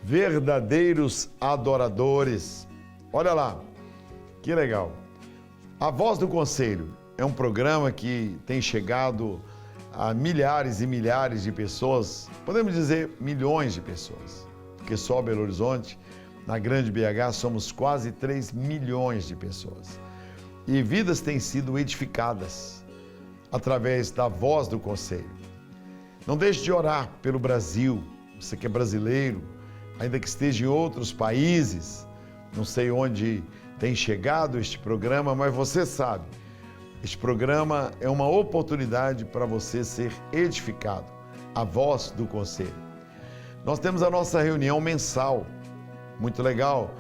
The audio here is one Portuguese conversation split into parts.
verdadeiros adoradores. Olha lá, que legal. A Voz do Conselho é um programa que tem chegado a milhares e milhares de pessoas, podemos dizer milhões de pessoas, porque só Belo Horizonte, na Grande BH, somos quase 3 milhões de pessoas. E vidas têm sido edificadas através da Voz do Conselho. Não deixe de orar pelo Brasil, você que é brasileiro, ainda que esteja em outros países, não sei onde tem chegado este programa, mas você sabe, este programa é uma oportunidade para você ser edificado, a Voz do Conselho. Nós temos a nossa reunião mensal, muito legal,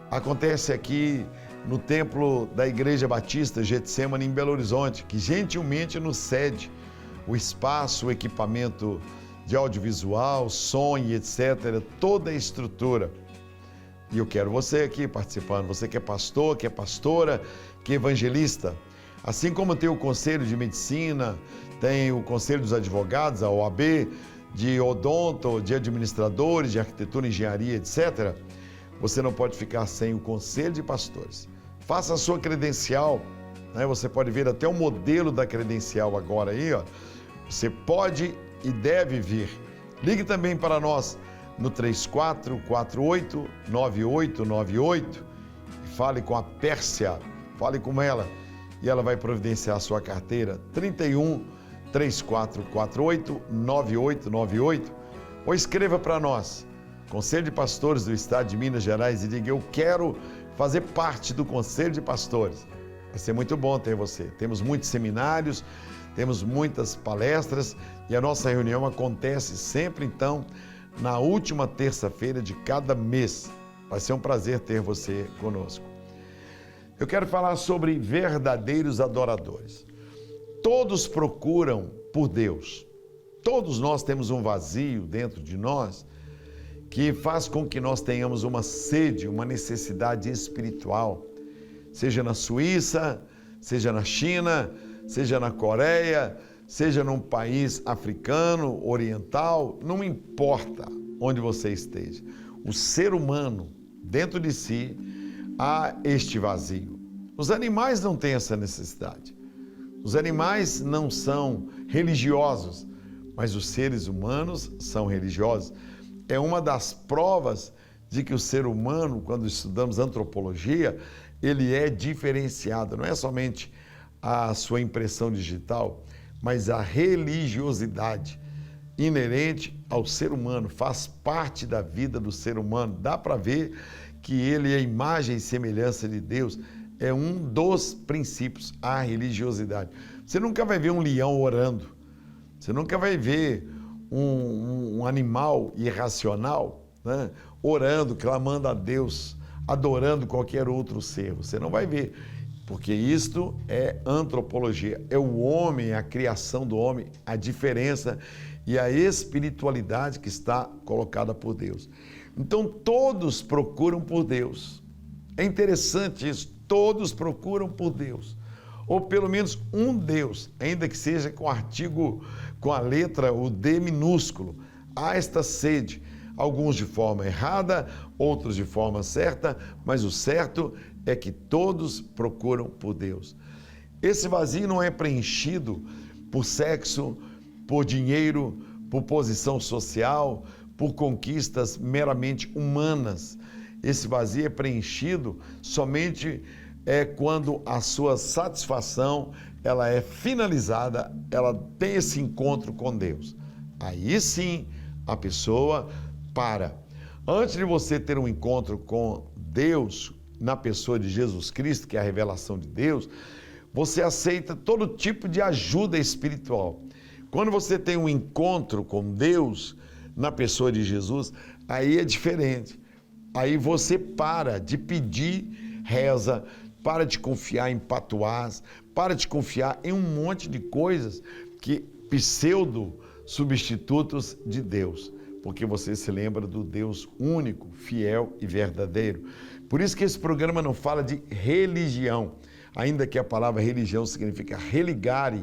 acontece aqui no templo da Igreja Batista Getsemane em Belo Horizonte, que gentilmente nos cede o espaço, o equipamento de audiovisual, som e etc., toda a estrutura. E eu quero você aqui participando, você que é pastor, que é pastora, que é evangelista. Assim como tem o Conselho de Medicina, tem o Conselho dos Advogados, a OAB, de odonto, de administradores, de arquitetura, engenharia, etc., você não pode ficar sem o Conselho de Pastores. Faça a sua credencial, né? Você pode ver até o modelo da credencial agora aí, ó. Você pode e deve vir. Ligue também para nós no 3448-9898 e fale com a Pérsia, fale com ela e ela vai providenciar a sua carteira 31-3448-9898 ou escreva para nós, Conselho de Pastores do Estado de Minas Gerais, e diga: eu quero fazer parte do Conselho de Pastores. Vai ser muito bom ter você. Temos muitos seminários, temos muitas palestras e a nossa reunião acontece sempre, então, na última terça-feira de cada mês. Vai ser um prazer ter você conosco. Eu quero falar sobre verdadeiros adoradores. Todos procuram por Deus. Todos nós temos um vazio dentro de nós que faz com que nós tenhamos uma sede, uma necessidade espiritual. Seja na Suíça, seja na China, seja na Coreia, seja num país africano, oriental, não importa onde você esteja. O ser humano, dentro de si, há este vazio. Os animais não têm essa necessidade. Os animais não são religiosos, mas os seres humanos são religiosos. É uma das provas de que o ser humano, quando estudamos antropologia, ele é diferenciado. Não é somente a sua impressão digital, mas a religiosidade inerente ao ser humano, faz parte da vida do ser humano. Dá para ver que ele é a imagem e semelhança de Deus. É um dos princípios, a religiosidade. Você nunca vai ver um leão orando. Você nunca vai ver um animal irracional, né, orando, clamando a Deus, adorando qualquer outro ser. Você não vai ver, porque isto é antropologia. É o homem, a criação do homem, a diferença e a espiritualidade que está colocada por Deus. Então, todos procuram por Deus. É interessante isso, todos procuram por Deus. Ou pelo menos um Deus, ainda que seja com artigo, com a letra, o D minúsculo. Há esta sede, alguns de forma errada, outros de forma certa, mas o certo é que todos procuram por Deus. Esse vazio não é preenchido por sexo, por dinheiro, por posição social, por conquistas meramente humanas. Esse vazio é preenchido somente quando a sua satisfação ela é finalizada, ela tem esse encontro com Deus. Aí sim a pessoa para. Antes de você ter um encontro com Deus, na pessoa de Jesus Cristo, que é a revelação de Deus, você aceita todo tipo de ajuda espiritual. Quando você tem um encontro com Deus, na pessoa de Jesus, aí é diferente. Aí você para de pedir reza, para de confiar em patuás, para de confiar em um monte de coisas que pseudo substitutos de Deus, porque você se lembra do Deus único, fiel e verdadeiro. Por isso que esse programa não fala de religião, ainda que a palavra religião significa religar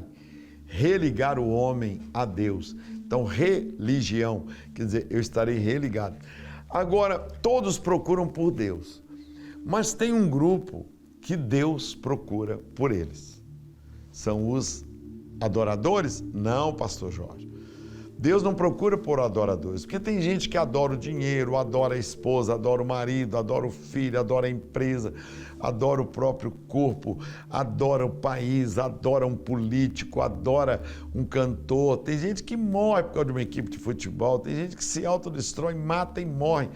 o homem a Deus. Então, religião, quer dizer, eu estarei religado. Agora, todos procuram por Deus, mas tem um grupo que Deus procura por eles. São os adoradores? Não, pastor Jorge. Deus não procura por adoradores, porque tem gente que adora o dinheiro, adora a esposa, adora o marido, adora o filho, adora a empresa, adora o próprio corpo, adora o país, adora um político, adora um cantor. Tem gente que morre por causa de uma equipe de futebol, tem gente que se autodestrói, mata e morre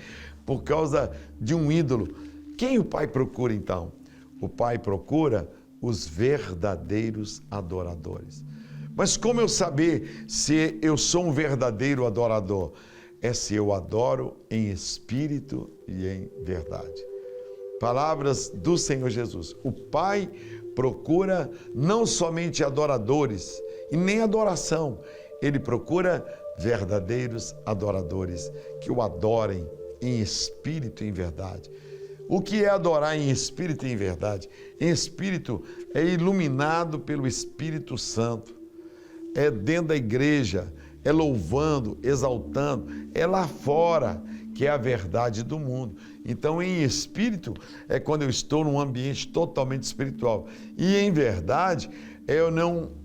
por causa de um ídolo. Quem o Pai procura então? O Pai procura os verdadeiros adoradores. Mas como eu saber se eu sou um verdadeiro adorador? É se eu adoro em espírito e em verdade. Palavras do Senhor Jesus. O Pai procura não somente adoradores e nem adoração. Ele procura verdadeiros adoradores que o adorem em espírito e em verdade. O que é adorar em espírito e em verdade? Em espírito é iluminado pelo Espírito Santo. É dentro da igreja, é louvando, exaltando, é lá fora, que é a verdade do mundo. Então, em espírito, é quando eu estou num ambiente totalmente espiritual. E em verdade, é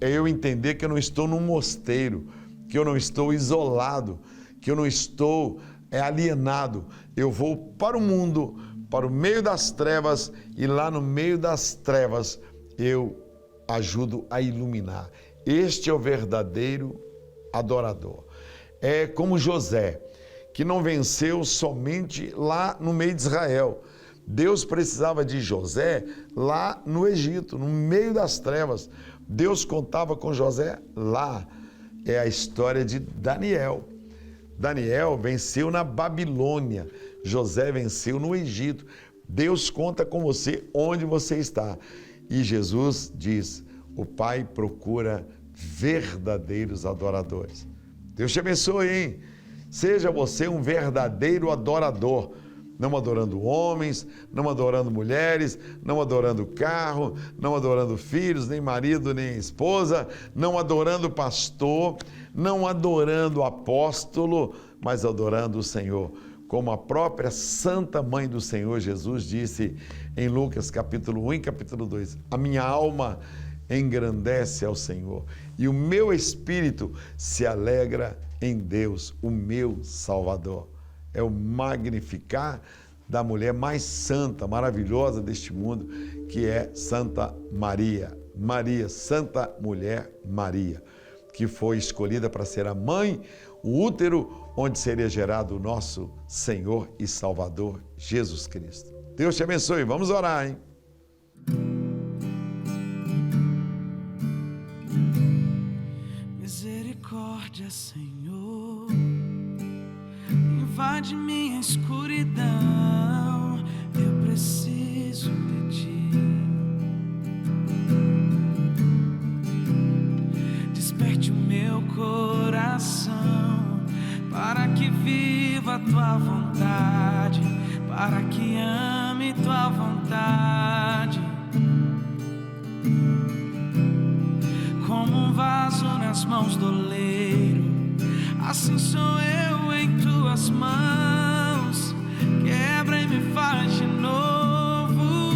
eu entender que eu não estou num mosteiro, que eu não estou isolado, que eu não estou alienado. Eu vou para o mundo, para o meio das trevas, e lá no meio das trevas eu ajudo a iluminar. Este é o verdadeiro adorador. É como José, que não venceu somente lá no meio de Israel. Deus precisava de José lá no Egito, no meio das trevas. Deus contava com José lá. É a história de Daniel. Daniel venceu na Babilônia, José venceu no Egito. Deus conta com você onde você está. E Jesus diz, o Pai procura verdadeiros adoradores. Deus te abençoe, hein? Seja você um verdadeiro adorador, não adorando homens, não adorando mulheres, não adorando carro, não adorando filhos, nem marido, nem esposa, não adorando pastor, não adorando apóstolo, mas adorando o Senhor. Como a própria Santa Mãe do Senhor Jesus disse em Lucas capítulo 1 e capítulo 2, a minha alma engrandece ao Senhor e o meu espírito se alegra em Deus, o meu Salvador. É o magnificar da mulher mais santa, maravilhosa deste mundo, que é Santa Maria. Maria, Santa Mulher Maria, que foi escolhida para ser a mãe, o útero onde seria gerado o nosso Senhor e Salvador, Jesus Cristo. Deus te abençoe. Vamos orar, hein? Misericórdia, Senhor, invade minha escuridão, eu preciso de Ti. Desperte o meu coração, para que viva a Tua vontade, para que ame Tua vontade. Como um vaso nas mãos do oleiro, assim sou eu em Tuas mãos. Quebra e me faz de novo,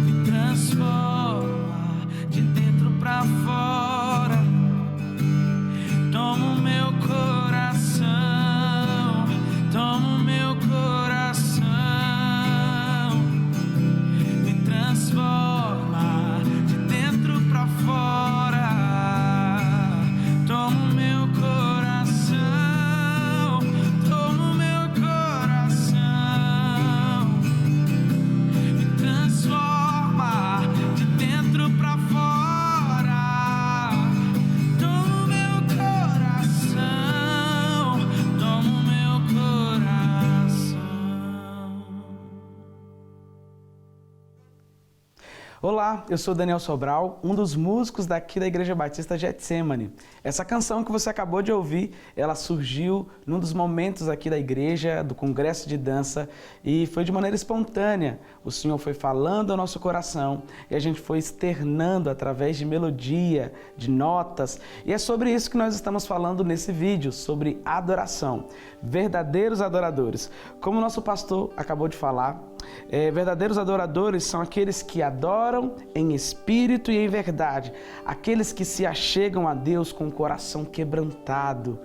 me transforma de dentro pra fora. Toma o meu coração, toma o meu coração, me transforma de dentro pra fora. Toma o meu coração, toma o meu coração. Olá, eu sou Daniel Sobral, um dos músicos daqui da Igreja Batista Getsemane. Essa canção que você acabou de ouvir, ela surgiu num dos momentos aqui da igreja, do congresso de dança, e foi de maneira espontânea. O Senhor foi falando ao nosso coração e a gente foi externando através de melodia, de notas. E é sobre isso que nós estamos falando nesse vídeo, sobre adoração. Verdadeiros adoradores. Como o nosso pastor acabou de falar, verdadeiros adoradores são aqueles que adoram em espírito e em verdade, aqueles que se achegam a Deus com o coração quebrantado,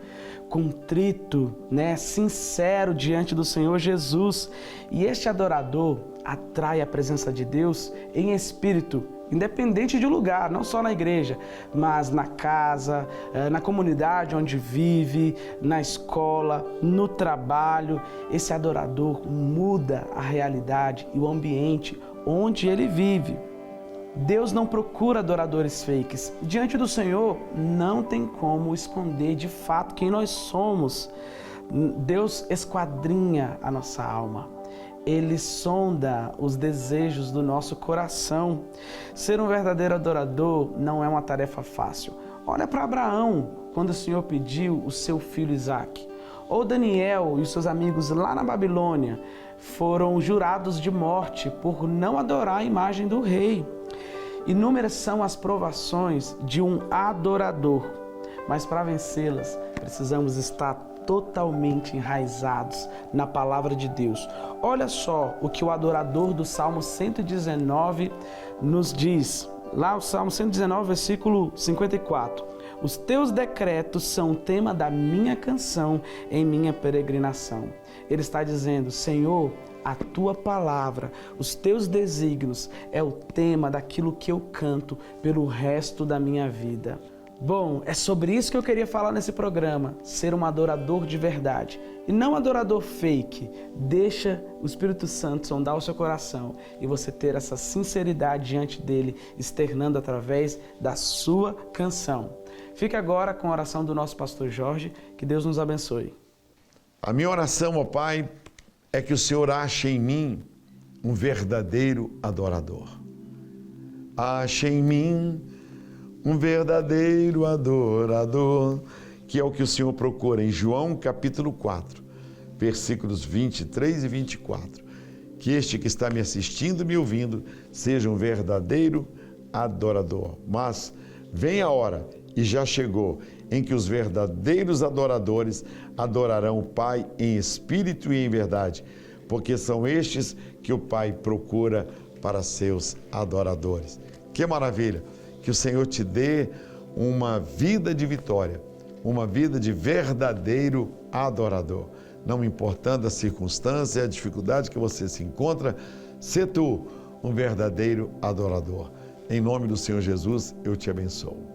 contrito, sincero diante do Senhor Jesus. E este adorador atrai a presença de Deus em espírito, independente de lugar, não só na igreja, mas na casa, na comunidade onde vive, na escola, no trabalho. Esse adorador muda a realidade e o ambiente onde ele vive. Deus não procura adoradores fakes. Diante do Senhor, não tem como esconder de fato quem nós somos. Deus esquadrinha a nossa alma. Ele sonda os desejos do nosso coração. Ser um verdadeiro adorador não é uma tarefa fácil. Olha para Abraão, quando o Senhor pediu o seu filho Isaque. Ou Daniel e os seus amigos lá na Babilônia foram jurados de morte por não adorar a imagem do rei. Inúmeras são as provações de um adorador, mas para vencê-las precisamos estar totalmente enraizados na palavra de Deus. Olha só o que o adorador do Salmo 119 nos diz. Lá o Salmo 119, versículo 54. Os teus decretos são o tema da minha canção em minha peregrinação. Ele está dizendo, Senhor, a tua palavra, os teus desígnios é o tema daquilo que eu canto pelo resto da minha vida. Bom, é sobre isso que eu queria falar nesse programa, ser um adorador de verdade e não um adorador fake. Deixa o Espírito Santo sondar o seu coração e você ter essa sinceridade diante dele, externando através da sua canção. Fique agora com a oração do nosso pastor Jorge, que Deus nos abençoe. A minha oração, ó Pai, é que o Senhor ache em mim um verdadeiro adorador. Ache em mim um verdadeiro adorador, que é o que o Senhor procura em João capítulo 4, versículos 23 e 24. Que este que está me assistindo e me ouvindo seja um verdadeiro adorador. Mas vem a hora, e já chegou, em que os verdadeiros adoradores adorarão o Pai em espírito e em verdade, porque são estes que o Pai procura para seus adoradores. Que maravilha! Que o Senhor te dê uma vida de vitória, uma vida de verdadeiro adorador. Não importando a circunstância, a dificuldade que você se encontra, sê tu um verdadeiro adorador. Em nome do Senhor Jesus, eu te abençoo.